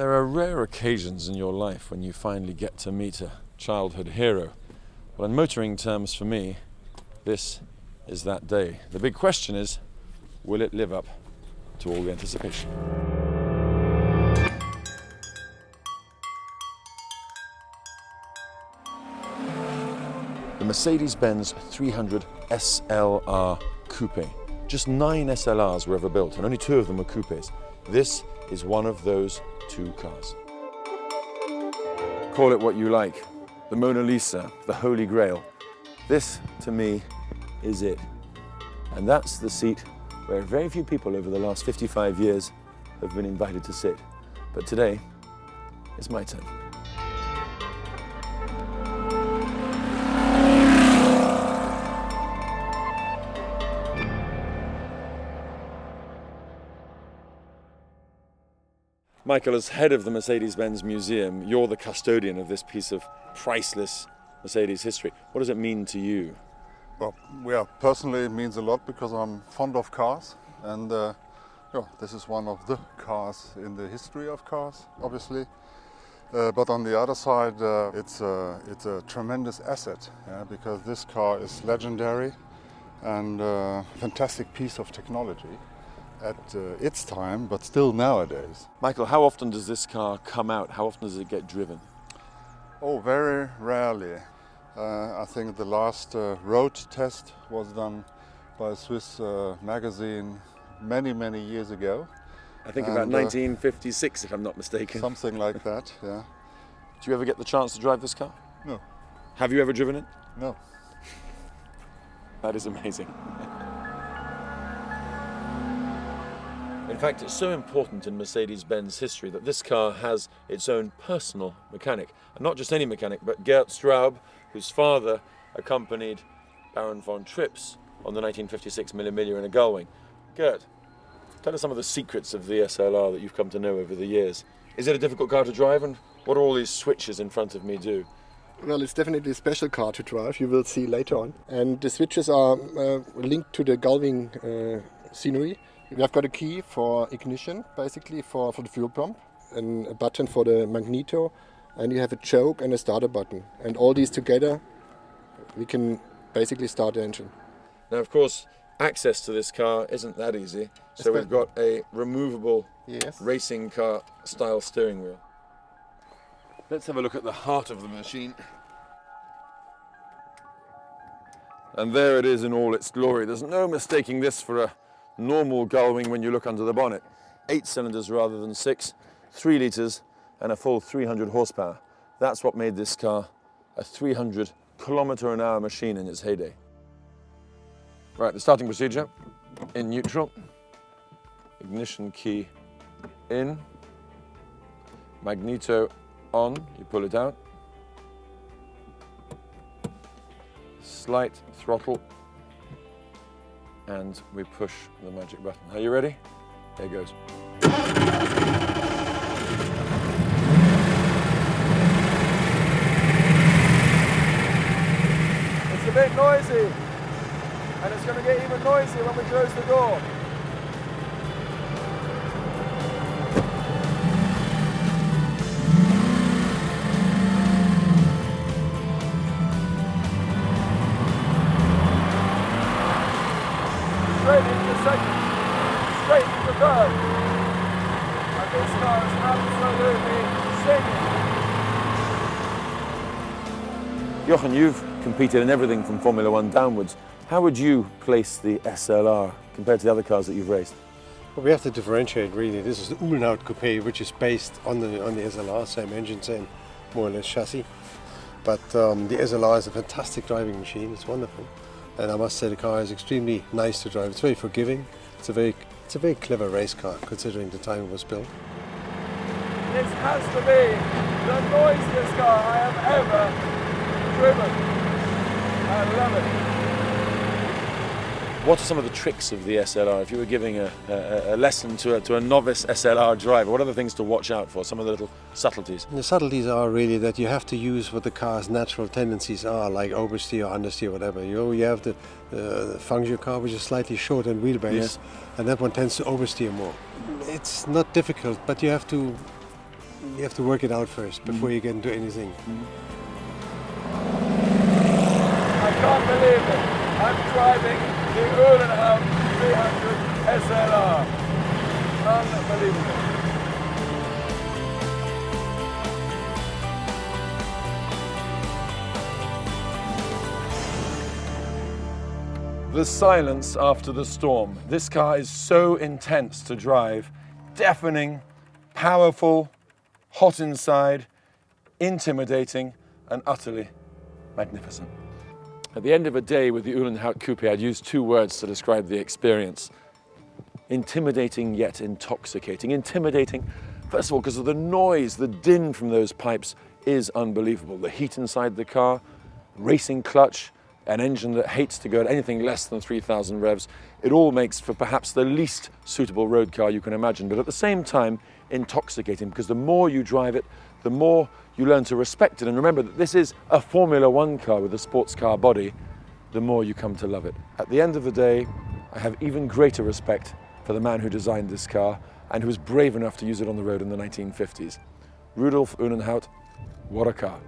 There are rare occasions in your life when you finally get to meet a childhood hero. Well, in motoring terms for me, this is that day. The big question is, will it live up to all the anticipation? The Mercedes-Benz 300 SLR Coupe. Just 9 SLRs were ever built, and only 2 of them were coupes. This is one of those 2 cars. Call it what you like, the Mona Lisa, the Holy Grail. This, to me, is it. And that's the seat where very few people over the last 55 years have been invited to sit. But today, it's my turn. Michael, as head of the Mercedes-Benz Museum, you're the custodian of this piece of priceless Mercedes history. What does it mean to you? Well, personally it means a lot because I'm fond of cars, and this is one of the cars in the history of cars, obviously. But on the other side, it's a tremendous asset, because this car is legendary and a fantastic piece of technology at its time, but still nowadays. Michael, how often does this car come out? How often does it get driven? Oh, very rarely. I think the last road test was done by a Swiss magazine many years ago. I think about 1956, if I'm not mistaken. Something like that, yeah. Do you ever get the chance to drive this car? No. Have you ever driven it? No. That is amazing. In fact, it's so important in Mercedes-Benz history that this car has its own personal mechanic. And not just any mechanic, but Gert Straub, whose father accompanied Baron von Trips on the 1956 Mille in a Gullwing. Gert, tell us some of the secrets of the SLR that you've come to know over the years. Is it a difficult car to drive, and what do all these switches in front of me do? Well, it's definitely a special car to drive, you will see later on. And the switches are linked to the Gullwing scenery. We have got a key for ignition, basically, for the fuel pump, and a button for the magneto, and you have a choke and a starter button. And all these together, we can basically start the engine. Now, of course, access to this car isn't that easy. So we've got a removable racing car style steering wheel. Let's have a look at the heart of the machine. And there it is in all its glory. There's no mistaking this for a normal Gullwing when you look under the bonnet. 8 cylinders rather than 6, 3 litres and a full 300 horsepower. That's what made this car a 300 km/h machine in its heyday. Right, the starting procedure: in neutral, ignition key in, magneto on, you pull it out, slight throttle, and we push the magic button. Are you ready? There it goes. It's a bit noisy, and it's going to get even noisier when we close the door. Straight into the second, straight into the third. And this car is absolutely singing. Jochen, you've competed in everything from Formula One downwards. How would you place the SLR compared to the other cars that you've raced? Well, we have to differentiate really. This is the Uhlenhaut Coupe, which is based on the SLR, same engine, same more or less chassis. But the SLR is a fantastic driving machine. It's wonderful. And I must say the car is extremely nice to drive. It's very forgiving. It's a very clever race car considering the time it was built. This has to be the noisiest car I have ever driven. I love it. What are some of the tricks of the SLR? If you were giving a lesson to a novice SLR driver, what are the things to watch out for? Some of the little subtleties? The subtleties are really that you have to use what the car's natural tendencies are, like oversteer or understeer, whatever. You have the Fangio car, which is slightly shorter in wheelbase, and that one tends to oversteer more. It's not difficult, but you have to You have to work it out first before you get into anything. I can't believe it. I'm driving the Uhlenhaut 300 SLR. Unbelievable. The silence after the storm. This car is so intense to drive, deafening, powerful, hot inside, intimidating, and utterly magnificent. At the end of a day with the Uhlenhaut Coupe, I'd use two words to describe the experience. Intimidating yet intoxicating. Intimidating, first of all, because of the noise, the din from those pipes is unbelievable. The heat inside the car, racing clutch, an engine that hates to go at anything less than 3,000 revs. It all makes for perhaps the least suitable road car you can imagine, but at the same time, intoxicating, because the more you drive it, the more you learn to respect it. And remember that this is a Formula One car with a sports car body, the more you come to love it. At the end of the day, I have even greater respect for the man who designed this car and who was brave enough to use it on the road in the 1950s. Rudolf Uhlenhaut, what a car.